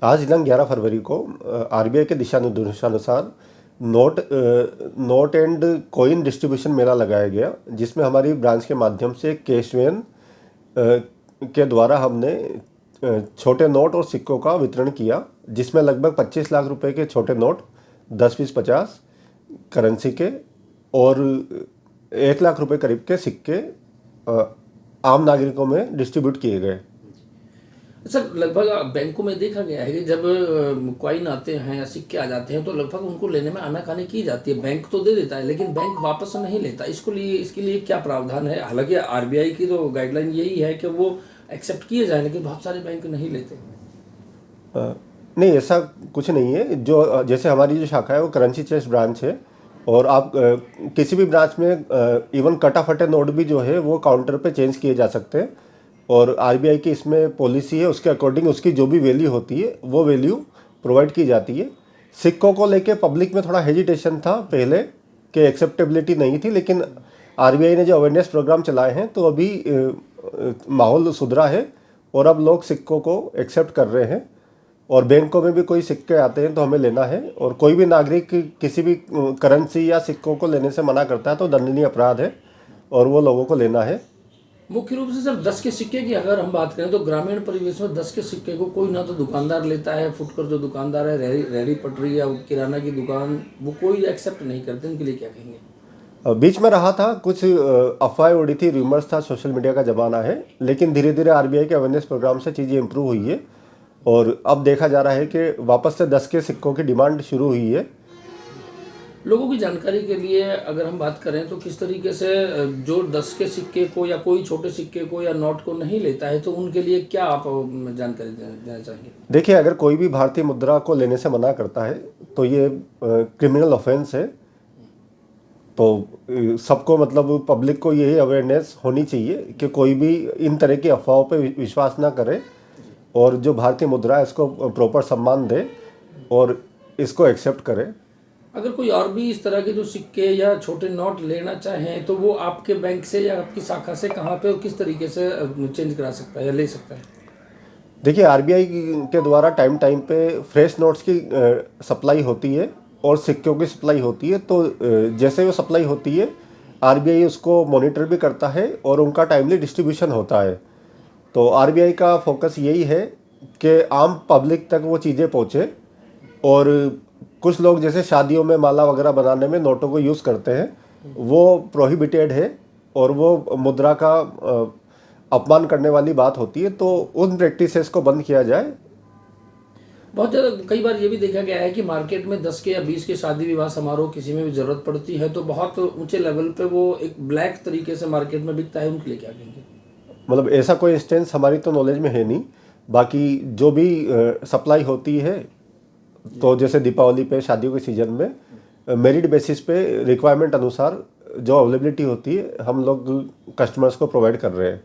आज दिनांक 11 फरवरी को आरबीआई के दिशा निर्देशानुसार नोट एंड कॉइन डिस्ट्रीब्यूशन मेला लगाया गया, जिसमें हमारी ब्रांच के माध्यम से कैश वैन के द्वारा हमने छोटे नोट और सिक्कों का वितरण किया, जिसमें लगभग 25 लाख रुपए के छोटे नोट, 10, 20, 50 करेंसी के और 1 लाख रुपए करीब के सिक्के आम नागरिकों में डिस्ट्रीब्यूट किए गए। सर, लगभग बैंकों में देखा गया है कि जब कॉइन आते हैं या सिक्के आ जाते हैं तो लगभग उनको लेने में आनाकानी की जाती है। बैंक तो दे देता है लेकिन बैंक वापस नहीं लेता। इसके लिए क्या प्रावधान है? हालांकि आरबीआई की तो गाइडलाइन यही है कि वो एक्सेप्ट किए जाए, लेकिन बहुत सारे बैंक नहीं लेते। नहीं, ऐसा कुछ नहीं है। जो जैसे हमारी जो शाखा है वो करेंसी चेस ब्रांच है, और आप किसी भी ब्रांच में इवन कटा फटे नोट भी जो है वो काउंटर पे चेंज किए जा सकते हैं, और आरबीआई की इसमें पॉलिसी है, उसके अकॉर्डिंग उसकी जो भी वैल्यू होती है वो वैल्यू प्रोवाइड की जाती है। सिक्कों को लेके पब्लिक में थोड़ा हेजिटेशन था पहले, कि एक्सेप्टेबिलिटी नहीं थी, लेकिन आरबीआई ने जो अवेयरनेस प्रोग्राम चलाए हैं तो अभी माहौल सुधरा है और अब लोग सिक्कों को एक्सेप्ट कर रहे हैं। और बैंकों में भी कोई सिक्के आते हैं तो हमें लेना है, और कोई भी नागरिक किसी भी करेंसी या सिक्कों को लेने से मना करता है तो दंडनीय अपराध है, और वो लोगों को लेना है। मुख्य रूप से सर 10 के सिक्के की अगर हम बात करें तो ग्रामीण परिवेश में 10 के सिक्के को कोई ना तो दुकानदार लेता है, फुटकर जो दुकानदार है, रेहड़ी पटरी या किराना की दुकान, वो कोई एक्सेप्ट नहीं करते। उनके लिए क्या कहेंगे? बीच में रहा था, कुछ अफवाहें उड़ी थी, रूमर्स था, सोशल मीडिया का ज़माना है, लेकिन धीरे धीरे आरबीआई के अवेयरनेस प्रोग्राम से चीज़ें इंप्रूव हुई है, और अब देखा जा रहा है कि वापस से 10 के सिक्कों की डिमांड शुरू हुई है। लोगों की जानकारी के लिए अगर हम बात करें तो किस तरीके से जो 10 के सिक्के को या कोई छोटे सिक्के को या नोट को नहीं लेता है तो उनके लिए क्या आप जानकारी देना चाहेंगे? देखिए, अगर कोई भी भारतीय मुद्रा को लेने से मना करता है तो ये क्रिमिनल ऑफेंस है। तो सबको, मतलब पब्लिक को यही अवेयरनेस होनी चाहिए कि कोई भी इन तरह की अफवाहों पे विश्वास ना करे, और जो भारतीय मुद्रा है इसको प्रॉपर सम्मान दे और इसको एक्सेप्ट करे। अगर कोई और भी इस तरह के जो सिक्के या छोटे नोट लेना चाहें तो वो आपके बैंक से या आपकी शाखा से कहाँ पे और किस तरीके से चेंज करा सकता है या ले सकता है? देखिए, आरबीआई के द्वारा टाइम टाइम पे फ्रेश नोट्स की सप्लाई होती है और सिक्कों की सप्लाई होती है। तो जैसे वो सप्लाई होती है, आरबीआई उसको मॉनिटर भी करता है और उनका टाइमली डिस्ट्रीब्यूशन होता है। तो आरबीआई का फोकस यही है कि आम पब्लिक तक वो चीज़ें पहुँचे, और कुछ लोग जैसे शादियों में माला वगैरह बनाने में नोटों को यूज़ करते हैं, वो प्रोहिबिटेड है, और वो मुद्रा का अपमान करने वाली बात होती है। तो उन प्रैक्टिसेस को बंद किया जाए। बहुत ज़्यादा कई बार ये भी देखा गया है कि मार्केट में 10 के या 20 के शादी विवाह समारोह किसी में भी ज़रूरत पड़ती है तो बहुत ऊंचे लेवल पे वो एक ब्लैक तरीके से मार्केट में बिकता है। उनके लिए क्या कहेंगे? मतलब ऐसा कोई इंस्टेंस हमारी तो नॉलेज में है नहीं। बाकी जो भी सप्लाई होती है, तो जैसे दीपावली पे, शादियों के सीजन में मेरिट बेसिस पे रिक्वायरमेंट अनुसार जो अवेलेबिलिटी होती है हम लोग कस्टमर्स को प्रोवाइड कर रहे हैं।